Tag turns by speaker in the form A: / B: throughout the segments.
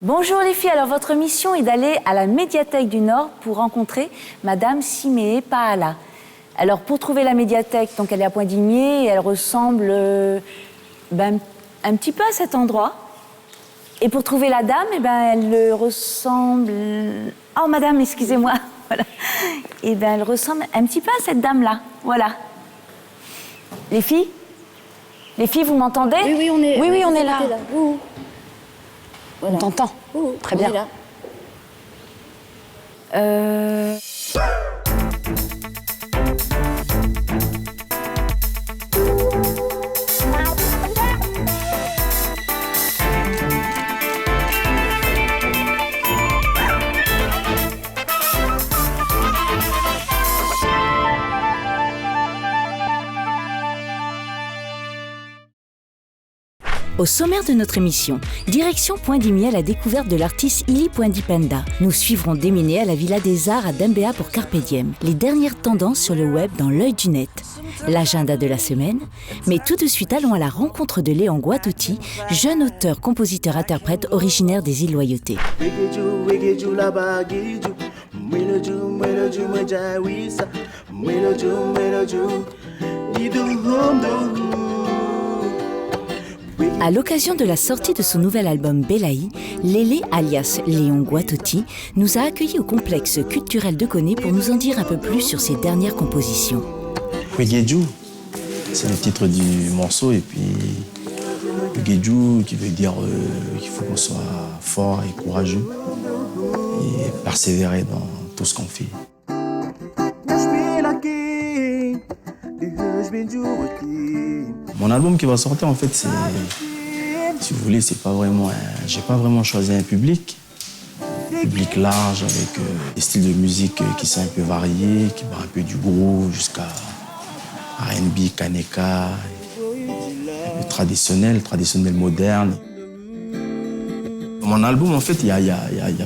A: Bonjour les filles, alors votre mission est d'aller à la médiathèque du Nord pour rencontrer Madame Siméé Paala. Alors pour trouver la médiathèque, donc elle est à Poindimié et elle ressemble un petit peu à cet endroit. Et pour trouver la dame, elle ressemble... Oh madame, excusez-moi. Voilà. Elle ressemble un petit peu à cette dame-là. Voilà. Les filles, vous m'entendez?
B: Oui, on est,
A: oui, on est là.
B: Voilà.
A: On t'entend. Très bien.
B: On est là.
A: Au sommaire de notre émission, direction Poindimié à la découverte de l'artiste Ili Poindipenda. Nous suivrons Déminé à la Villa des Arts à Dembéa pour Carpe Diem. Les dernières tendances sur le web dans l'œil du net. L'agenda de la semaine. Mais tout de suite, allons à la rencontre de Léon Guatouti, jeune auteur, compositeur, interprète originaire des îles Loyauté. À l'occasion de la sortie de son nouvel album Belaï, Lélé alias Léon Guatouti nous a accueillis au complexe culturel de Koné pour nous en dire un peu plus sur ses dernières compositions.
C: Guédjou, c'est le titre du morceau et puis Guédjou qui veut dire qu'il faut qu'on soit fort et courageux et persévérer dans tout ce qu'on fait. Mon album qui va sortir, en fait, c'est, si vous voulez, c'est pas vraiment, j'ai pas vraiment choisi un public large avec des styles de musique qui sont un peu variés, qui vont un peu du groove jusqu'à R&B, Kaneka, un peu traditionnel moderne. Mon album, en fait, il y a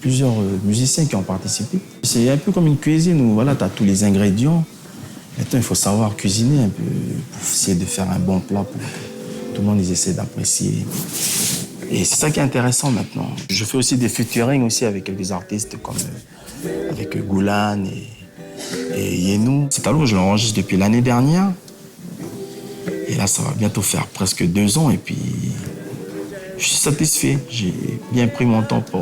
C: plusieurs musiciens qui ont participé. C'est un peu comme une cuisine où voilà, tu as tous les ingrédients. Maintenant, il faut savoir cuisiner un peu pour essayer de faire un bon plat pour que tout le monde essaie d'apprécier. Et c'est ça qui est intéressant maintenant. Je fais aussi des featuring aussi avec quelques artistes comme avec Goulan et Yenou. Cet album, je l'enregistre depuis l'année dernière. Et là, ça va bientôt faire presque 2 ans. Et puis, je suis satisfait. J'ai bien pris mon temps pour...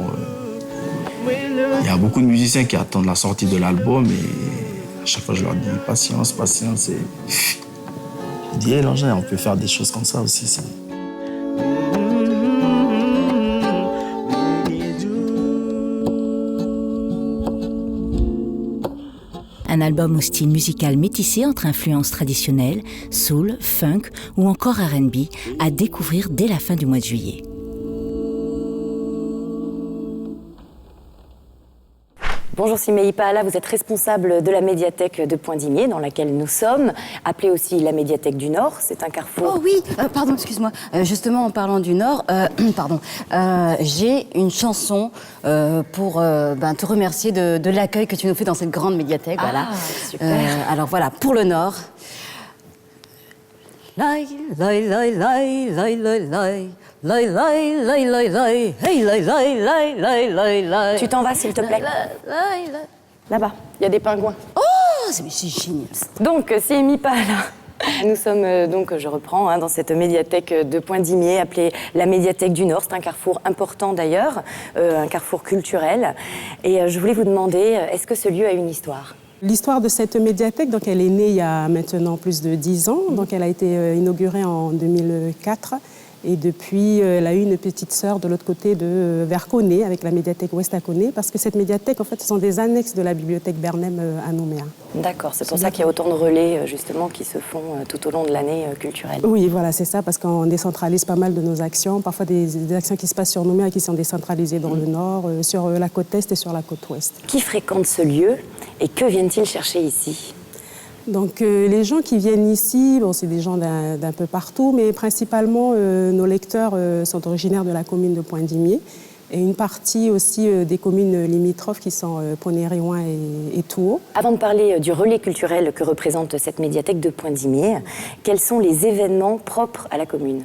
C: Il y a beaucoup de musiciens qui attendent la sortie de l'album et à chaque fois, je leur dis patience. Et... Je dis, hey, Langin, on peut faire des choses comme ça aussi. Ça.
A: Un album au style musical métissé entre influences traditionnelles, soul, funk ou encore R&B à découvrir dès la fin du mois de juillet.
B: Bonjour Siméé Paala, vous êtes responsable de la médiathèque de Poindimié dans laquelle nous sommes, appelée aussi la médiathèque du Nord, c'est un carrefour.
D: Oh oui, pardon, excuse-moi. Justement, en parlant du Nord, j'ai une chanson pour te remercier de l'accueil que tu nous fais dans cette grande médiathèque.
B: Ah,
D: voilà.
B: Super.
D: Alors voilà, pour le Nord. Lai, lai, lai, lai, lai, lai, lai. Lai, lai, lai, lai, lai, hey, lai, lai, lai, lai, lai, lai.
B: Tu t'en vas s'il te plaît. Là-bas, il y a des pingouins.
D: Oh, c'est génial.
B: Donc, Siméé Paala, nous sommes donc, je reprends, dans cette médiathèque de Poindimié, appelée la médiathèque du Nord. C'est un carrefour important d'ailleurs, un carrefour culturel. Et je voulais vous demander, est-ce que ce lieu a une histoire ?
E: L'histoire de cette médiathèque, donc elle est née il y a maintenant plus de 10 ans. Donc elle a été inaugurée en 2004. Et depuis, elle a eu une petite sœur de l'autre côté vers Koné, avec la médiathèque Ouest à Koné, parce que cette médiathèque, en fait, ce sont des annexes de la bibliothèque Bernheim à Nouméa.
B: D'accord, c'est pour ça qu'il y a autant de relais, justement, qui se font tout au long de l'année culturelle.
E: Oui, voilà, c'est ça, parce qu'on décentralise pas mal de nos actions. Parfois, des actions qui se passent sur Nouméa et qui sont décentralisées dans le Nord, sur la côte Est et sur la côte Ouest.
B: Qui fréquente ce lieu et que viennent-ils chercher ici ?
E: Donc les gens qui viennent ici, c'est des gens d'un peu partout, mais principalement nos lecteurs sont originaires de la commune de Poindimié et une partie aussi des communes limitrophes qui sont Poney-Réouin et Touault.
B: Avant de parler du relais culturel que représente cette médiathèque de Poindimié, quels sont les événements propres à la commune ?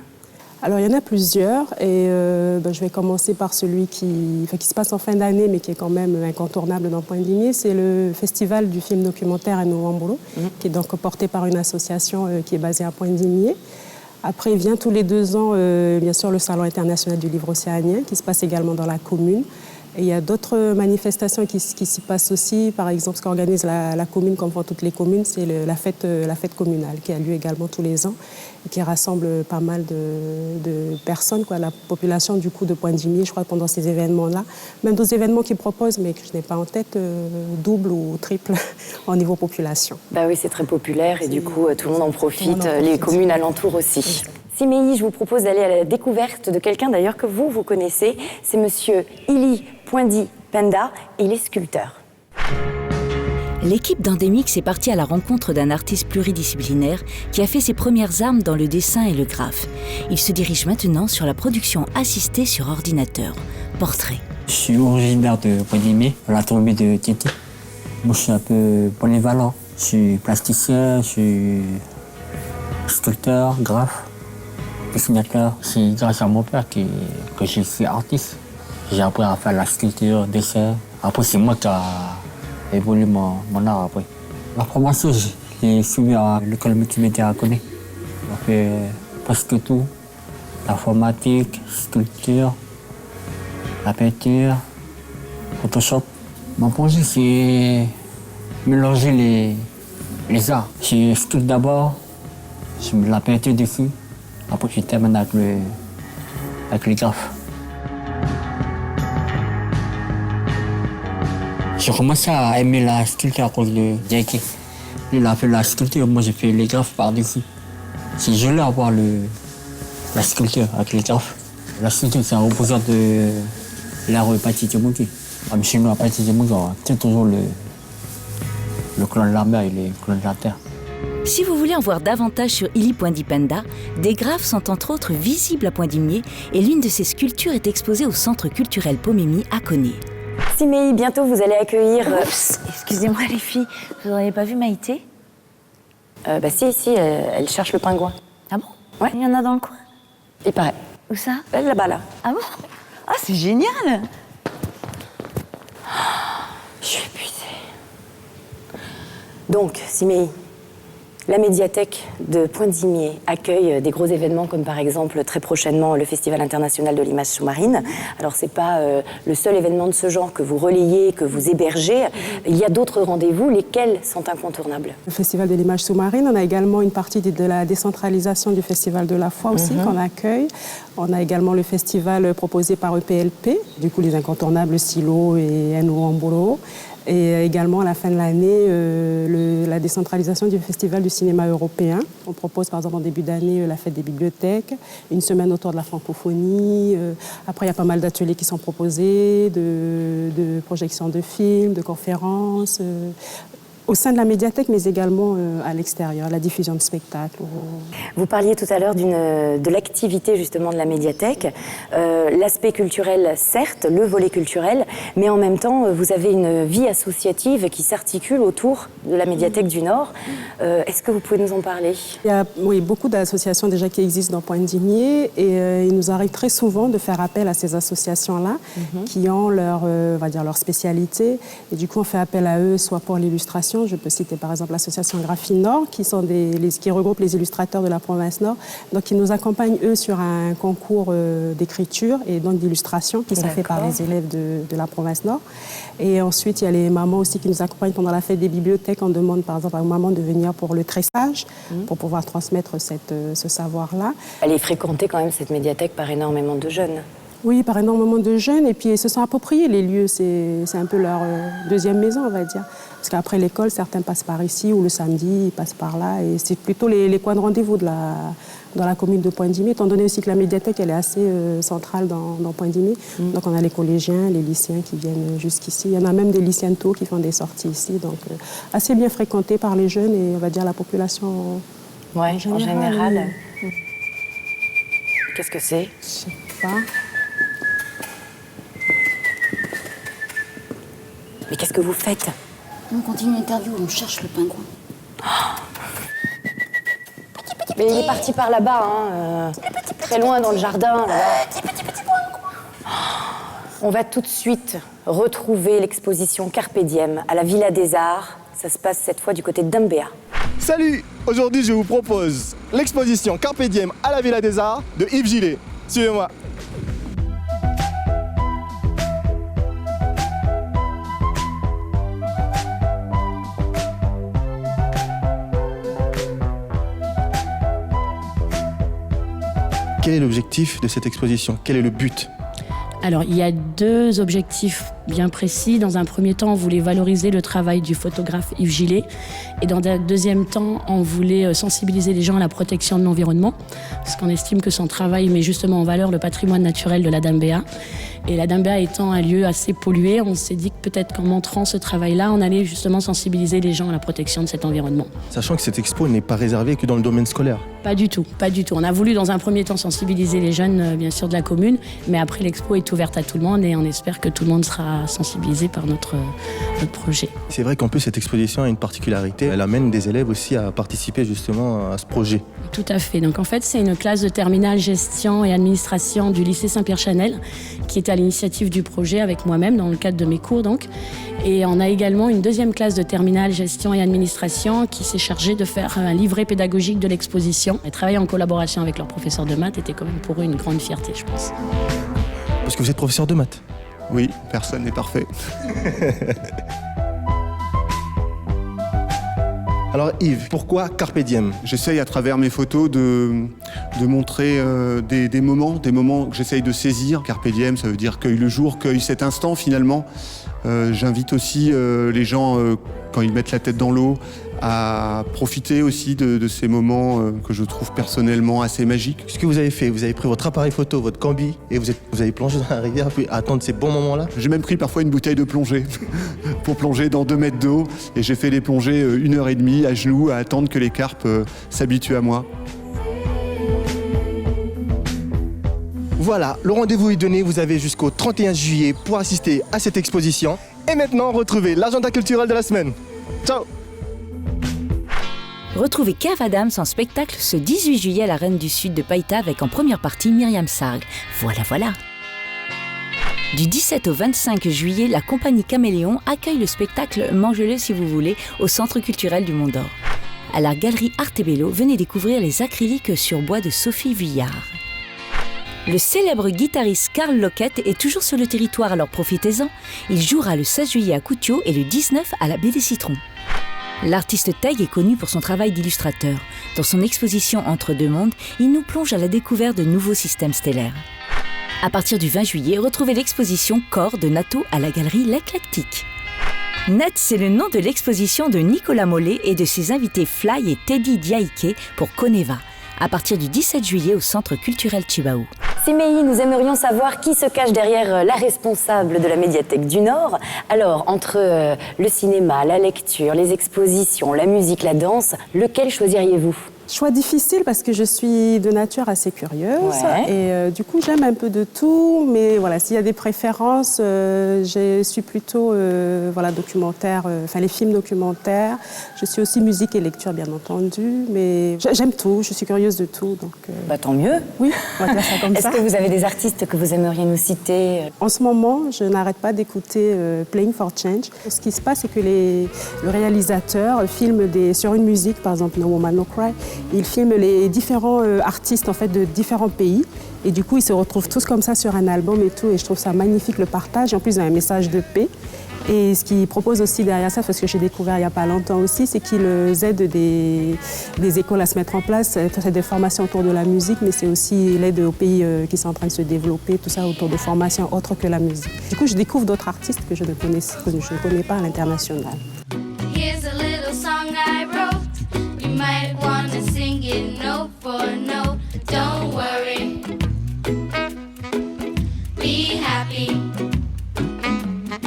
E: Alors, il y en a plusieurs et je vais commencer par celui qui se passe en fin d'année mais qui est quand même incontournable dans Pointe-Digné. C'est le festival du film documentaire Enouambolo, qui est donc porté par une association qui est basée à Pointe-Digné. Après, il vient tous les 2 ans, bien sûr, le Salon international du livre océanien qui se passe également dans la commune. Et il y a d'autres manifestations qui s'y passent aussi. Par exemple, ce qu'organise la commune, comme font toutes les communes, c'est la fête communale qui a lieu également tous les ans et qui rassemble pas mal de personnes, la population du coup de Pointe-Digné, je crois, pendant ces événements-là. Même d'autres événements qu'ils proposent, mais que je n'ai pas en tête, double ou triple au niveau population.
B: Bah oui, c'est très populaire et du coup, tout le monde en profite, les communes alentours aussi. Siméi, je vous propose d'aller à la découverte de quelqu'un d'ailleurs que vous connaissez. C'est monsieur Ili Poindi Penda et il est sculpteur.
A: L'équipe d'Endemix est partie à la rencontre d'un artiste pluridisciplinaire qui a fait ses premières armes dans le dessin et le graphe. Il se dirige maintenant sur la production assistée sur ordinateur. Portrait.
F: Je suis originaire de Pointe-Digné, la tombée de Titi. Moi, je suis un peu polyvalent. Je suis plasticien, je suis sculpteur, graphe, dessinateur. C'est grâce à mon père que je suis artiste. J'ai appris à faire la sculpture, dessin. Après, c'est moi qui ai évolué mon art après. La formation, j'ai suivi à l'école multimédia à Koné. On fait presque tout. L'informatique, sculpture, la peinture, Photoshop. Mon projet, c'est mélanger les arts. Je sculpte d'abord, je mets la peinture dessus. Après, je termine avec les graphes. J'ai commencé à aimer la sculpture à cause de Jackie. Lui, il a fait la sculpture, moi j'ai fait les graphes par-dessus. C'est joli à voir la sculpture avec les graphes. La sculpture, c'est un reposant de l'art Patidjemougui. Comme chez nous, à Patidjemougui, on tient toujours le clan de la mer et le clan de la terre.
A: Si vous voulez en voir davantage sur Ili Poindi Penda, des graphes sont entre autres visibles à Pointe-Digné et l'une de ces sculptures est exposée au Centre culturel Pomemi à Koné.
B: Siméi, bientôt vous allez accueillir...
A: Oups, excusez-moi les filles, vous n'auriez pas vu Maïté?
B: Si, elle cherche le pingouin.
A: Ah bon?
B: Ouais.
A: Il y en a dans le coin?
B: Il paraît.
A: Où ça?
B: Là-bas, là.
A: Ah bon? Ah, c'est génial!
B: Je suis épuisée. Donc, Siméi, la médiathèque de Pointe-Digné accueille des gros événements comme par exemple très prochainement le Festival international de l'image sous-marine. Alors c'est pas le seul événement de ce genre que vous relayez, que vous hébergez. Il y a d'autres rendez-vous, lesquels sont incontournables?
E: Le Festival de l'image sous-marine, on a également une partie de la décentralisation du Festival de la foi aussi qu'on accueille. On a également le festival proposé par EPLP, du coup les incontournables Silo et Enouambolo. Et également, à la fin de l'année, la décentralisation du Festival du cinéma européen. On propose, par exemple, en début d'année, la fête des bibliothèques, une semaine autour de la francophonie. Après, il y a pas mal d'ateliers qui sont proposés, de projections de films, de conférences, au sein de la médiathèque, mais également à l'extérieur, la diffusion de spectacles.
B: Vous parliez tout à l'heure de l'activité justement de la médiathèque. L'aspect culturel, certes, le volet culturel, mais en même temps, vous avez une vie associative qui s'articule autour de la médiathèque du Nord. Est-ce que vous pouvez nous en parler?
E: Il y a beaucoup d'associations déjà qui existent dans Pointe-Digné et il nous arrive très souvent de faire appel à ces associations-là qui ont leur spécialité. Et du coup, on fait appel à eux soit pour l'illustration. Je peux citer par exemple l'association Graphine Nord qui regroupe les illustrateurs de la province Nord. Donc, ils nous accompagnent eux sur un concours d'écriture et donc d'illustration qui sont faits par les élèves de la province Nord. Et ensuite, il y a les mamans aussi qui nous accompagnent pendant la fête des bibliothèques. On demande par exemple aux mamans de venir pour le tressage pour pouvoir transmettre ce savoir-là.
B: Elle est fréquentée quand même, cette médiathèque, par énormément de jeunes.
E: Oui, par énormément de jeunes. Et puis, ils se sont appropriés les lieux. C'est un peu leur deuxième maison, on va dire. Parce qu'après l'école, certains passent par ici ou le samedi, ils passent par là. Et c'est plutôt les coins de rendez-vous dans la commune de Pointe-Digné, étant donné aussi que la médiathèque, elle est assez centrale dans Pointe-Digné. Donc, on a les collégiens, les lycéens qui viennent jusqu'ici. Il y en a même des lycéens de Taux qui font des sorties ici. Donc, assez bien fréquenté par les jeunes et, on va dire, la population
B: en général. Qu'est-ce que c'est?
E: Je sais pas.
B: Mais qu'est-ce que vous faites?
D: On continue l'interview, on cherche le pingouin.
B: Mais il est parti par là-bas. Très loin dans le jardin, là-bas. Petit point. On va tout de suite retrouver l'exposition Carpe Diem à la Villa des Arts. Ça se passe cette fois du côté de Dambéa.
G: Salut! Aujourd'hui, je vous propose l'exposition Carpe Diem à la Villa des Arts de Yves Gillet. Suivez-moi. Quel est l'objectif de cette exposition? Quel est le but?
H: Alors, il y a deux objectifs bien précis. Dans un premier temps, on voulait valoriser le travail du photographe Yves Gillet. Et dans un deuxième temps, on voulait sensibiliser les gens à la protection de l'environnement. Parce qu'on estime que son travail met justement en valeur le patrimoine naturel de la Dambéa. Et la Dambéa étant un lieu assez pollué, on s'est dit que peut-être qu'en montrant ce travail-là, on allait justement sensibiliser les gens à la protection de cet environnement.
G: Sachant que cette expo n'est pas réservée que dans le domaine scolaire.
H: Pas du tout, pas du tout. On a voulu dans un premier temps sensibiliser les jeunes, bien sûr, de la commune, mais après l'expo est ouverte à tout le monde et on espère que tout le monde sera sensibilisé par notre projet.
G: C'est vrai qu'en plus cette exposition a une particularité, elle amène des élèves aussi à participer justement à ce projet.
H: Tout à fait. Donc en fait, c'est une classe de terminale gestion et administration du lycée Saint-Pierre-Chanel qui est à l'initiative du projet avec moi-même dans le cadre de mes cours donc. Et on a également une deuxième classe de terminale gestion et administration qui s'est chargée de faire un livret pédagogique de l'exposition. Et travailler en collaboration avec leur professeur de maths était quand même pour eux une grande fierté, je pense.
G: Parce que vous êtes professeur de maths?
I: Oui, personne n'est parfait.
G: Alors Yves, pourquoi Carpe Diem?
I: J'essaye à travers mes photos de montrer des moments que j'essaye de saisir. Carpe Diem, ça veut dire cueille le jour, cueille cet instant finalement. J'invite aussi les gens, quand ils mettent la tête dans l'eau, à profiter aussi de ces moments que je trouve personnellement assez magiques.
G: Ce que vous avez fait, vous avez pris votre appareil photo, votre combi, et vous avez plongé dans la rivière, puis attendre ces bons moments-là?
I: J'ai même pris parfois une bouteille de plongée pour plonger dans 2 mètres d'eau. Et j'ai fait des plongées 1h30 à genoux, à attendre que les carpes s'habituent à moi.
G: Voilà, le rendez-vous est donné, vous avez jusqu'au 31 juillet pour assister à cette exposition. Et maintenant, retrouvez l'agenda culturel de la semaine. Ciao!
A: Retrouvez Kev Adams en spectacle ce 18 juillet à la Reine du Sud de Païta avec en première partie Myriam Sarg. Voilà. Du 17 au 25 juillet, la compagnie Caméléon accueille le spectacle Mangez-le si vous voulez au Centre culturel du Mont d'Or. À la galerie Artebello, venez découvrir les acryliques sur bois de Sophie Vuillard. Le célèbre guitariste Carl Lockett est toujours sur le territoire, alors profitez-en. Il jouera le 16 juillet à Coutiot et le 19 à la Baie des Citrons. L'artiste Teg est connu pour son travail d'illustrateur. Dans son exposition Entre deux mondes, il nous plonge à la découverte de nouveaux systèmes stellaires. À partir du 20 juillet, retrouvez l'exposition Corps de Nato à la galerie L'Éclectique. Net, c'est le nom de l'exposition de Nicolas Mollet et de ses invités Fly et Teddy Diaike pour Coneva, à partir du 17 juillet au Centre culturel Chibaou.
B: Siméi, nous aimerions savoir qui se cache derrière la responsable de la médiathèque du Nord. Alors, entre le cinéma, la lecture, les expositions, la musique, la danse, lequel choisiriez-vous ?
E: Choix difficile parce que je suis de nature assez curieuse et du coup j'aime un peu de tout, mais voilà, s'il y a des préférences, je suis plutôt documentaire, les films documentaires. Je suis aussi musique et lecture bien entendu, mais j'aime tout, je suis curieuse de tout. Donc,
B: tant mieux.
E: Oui, on va dire ça comme ça.
B: Est-ce que vous avez des artistes que vous aimeriez nous citer ?
E: En ce moment, je n'arrête pas d'écouter Playing for Change. Ce qui se passe, c'est que le réalisateur filme sur une musique, par exemple No Woman No Cry. Il filme les différents artistes en fait, de différents pays. Et du coup, ils se retrouvent tous comme ça sur un album et tout. Et je trouve ça magnifique, le partage. En plus, il y a un message de paix. Et ce qu'il propose aussi derrière ça, parce que j'ai découvert il n'y a pas longtemps aussi, c'est qu'il aide des écoles à se mettre en place. C'est des formations autour de la musique, mais c'est aussi l'aide aux pays qui sont en train de se développer, tout ça autour de formations autres que la musique. Du coup, je découvre d'autres artistes que je ne connais pas à l'international.
J: Here's a little song I wrote. You might want to sing it note for note. Don't worry. Be happy.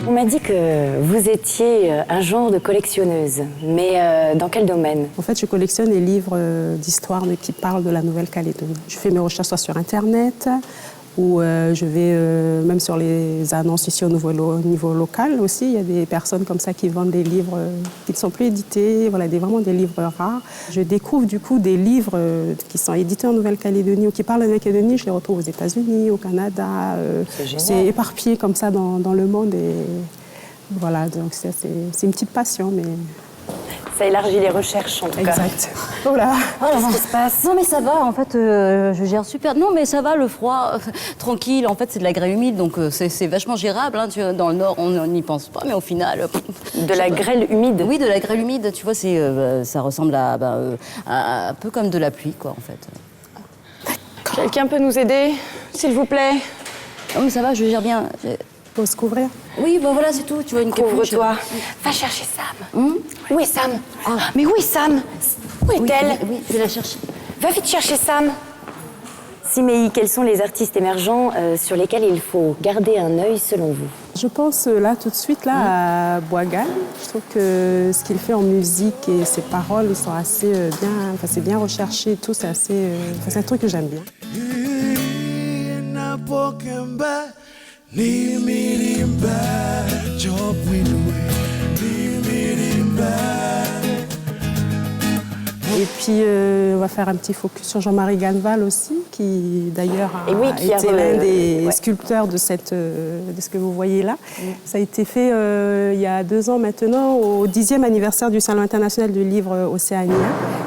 B: On m'a dit que vous étiez un genre de collectionneuse, mais dans quel domaine ?
E: En fait, je collectionne les livres d'histoire qui parlent de la Nouvelle-Calédonie. Je fais mes recherches soit sur Internet, où je vais, même sur les annonces ici au niveau local aussi, il y a des personnes comme ça qui vendent des livres qui ne sont plus édités, voilà, vraiment des livres rares. Je découvre du coup des livres qui sont édités en Nouvelle-Calédonie ou qui parlent de Nouvelle-Calédonie, je les retrouve aux États-Unis, au Canada. C'est éparpillé comme ça dans le monde et voilà, donc c'est une petite passion, mais...
B: Ça élargit les recherches, en tout cas.
E: Exact. Voilà.
B: Qu'est-ce qui se passe?
D: Non mais ça va, en fait, je gère super. Non mais ça va, le froid, tranquille. En fait, c'est de la grêle humide, donc c'est vachement gérable. Hein. Dans le Nord, on n'y pense pas, mais au final...
B: De la grêle humide?
D: Oui, de la grêle humide. Tu vois, ça ressemble à un peu comme de la pluie, quoi, en fait.
B: Quelqu'un peut nous aider, s'il vous plaît?
D: Non mais ça va, je gère bien.
E: Faut se couvrir.
D: Oui, bon voilà, c'est tout. Tu vois, une capuche.
B: Couvre-toi. Va chercher Sam. Où est Sam? Mais où est Sam? Où est-elle?
D: Oui, je vais la chercher.
B: Va vite chercher Sam. Simei, quels sont les artistes émergents sur lesquels il faut garder un œil selon vous?
E: Je pense là tout de suite là à Boagal. Je trouve que ce qu'il fait en musique et ses paroles, ils sont assez bien, enfin c'est bien recherché et tout, c'est assez, c'est un truc que j'aime bien. Et puis, on va faire un petit focus sur Jean-Marie Ganval aussi, qui d'ailleurs a été l'un des sculpteurs de ce que vous voyez là. Ça a été fait il y a 2 ans maintenant, au 10e anniversaire du Salon international du livre océanien.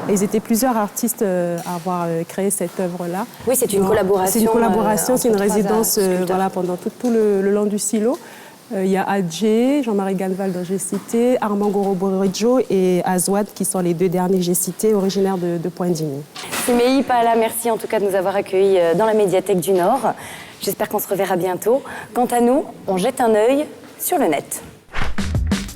E: Et ils étaient plusieurs artistes à avoir créé cette œuvre-là.
B: Oui, c'est une collaboration.
E: C'est une collaboration, c'est une résidence voilà, pendant tout le long du silo. Il y a Adjé, Jean-Marie Ganval dont j'ai cité, Armand Goroboridjo et Azouad qui sont les 2 derniers que j'ai cités, originaires de Pointe-Digny.
B: Simei Paala, merci en tout cas de nous avoir accueillis dans la médiathèque du Nord. J'espère qu'on se reverra bientôt. Quant à nous, on jette un œil sur le net.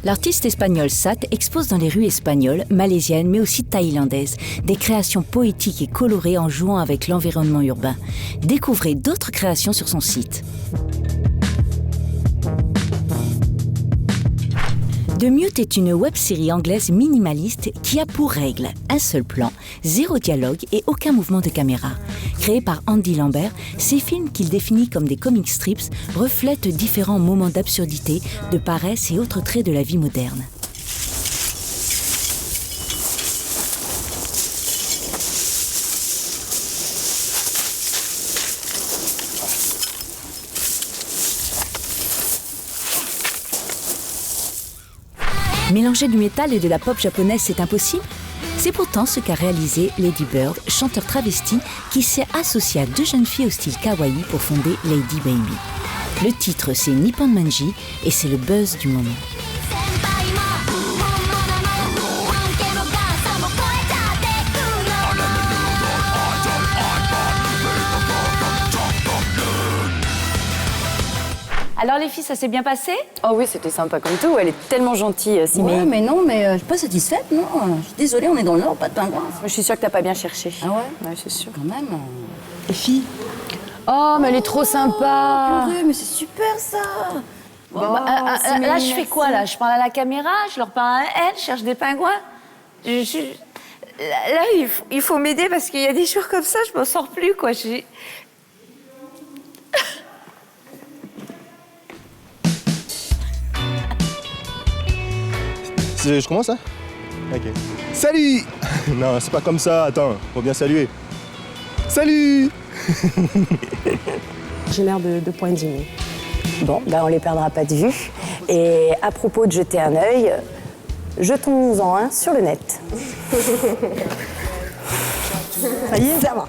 A: L'artiste espagnol Sat expose dans les rues espagnoles, malaisiennes, mais aussi thaïlandaises, des créations poétiques et colorées en jouant avec l'environnement urbain. Découvrez d'autres créations sur son site. The Mute est une web-série anglaise minimaliste qui a pour règle un seul plan, 0 dialogue et aucun mouvement de caméra. Créé par Andy Lambert, ces films qu'il définit comme des comic strips reflètent différents moments d'absurdité, de paresse et autres traits de la vie moderne. Mélanger du métal et de la pop japonaise, c'est impossible? C'est pourtant ce qu'a réalisé Lady Bird, chanteur travesti qui s'est associé à 2 jeunes filles au style kawaii pour fonder Lady Baby. Le titre, c'est Nippon Manji et c'est le buzz du moment. Alors les filles, ça s'est bien passé?
B: Oh oui, c'était sympa comme tout. Elle est tellement gentille, Simei.
D: Ouais, mais non, mais je suis pas satisfaite, non. Je suis désolée, on est dans le Nord, pas de pingouins.
B: Je suis sûre que t'as pas bien cherché.
D: Ah ouais?
B: Ouais, c'est sûr.
D: Quand même.
B: Les filles? Oh, mais elle est trop sympa.
D: Purée, mais c'est super ça.
A: Bon, là, je fais quoi, là? Je parle à la caméra, je leur parle à elle, je cherche des pingouins. Là, il faut m'aider parce qu'il y a des jours comme ça, je m'en sors plus, quoi.
G: Je commence, hein? Ok. Salut! Non, c'est pas comme ça, attends, faut bien saluer. Salut!
E: Originaire de Pointe-Digny.
B: Bon, ben on les perdra pas de vue. Et à propos de jeter un œil, jetons-en un sur le net.
E: Ça y est?
B: Ça va.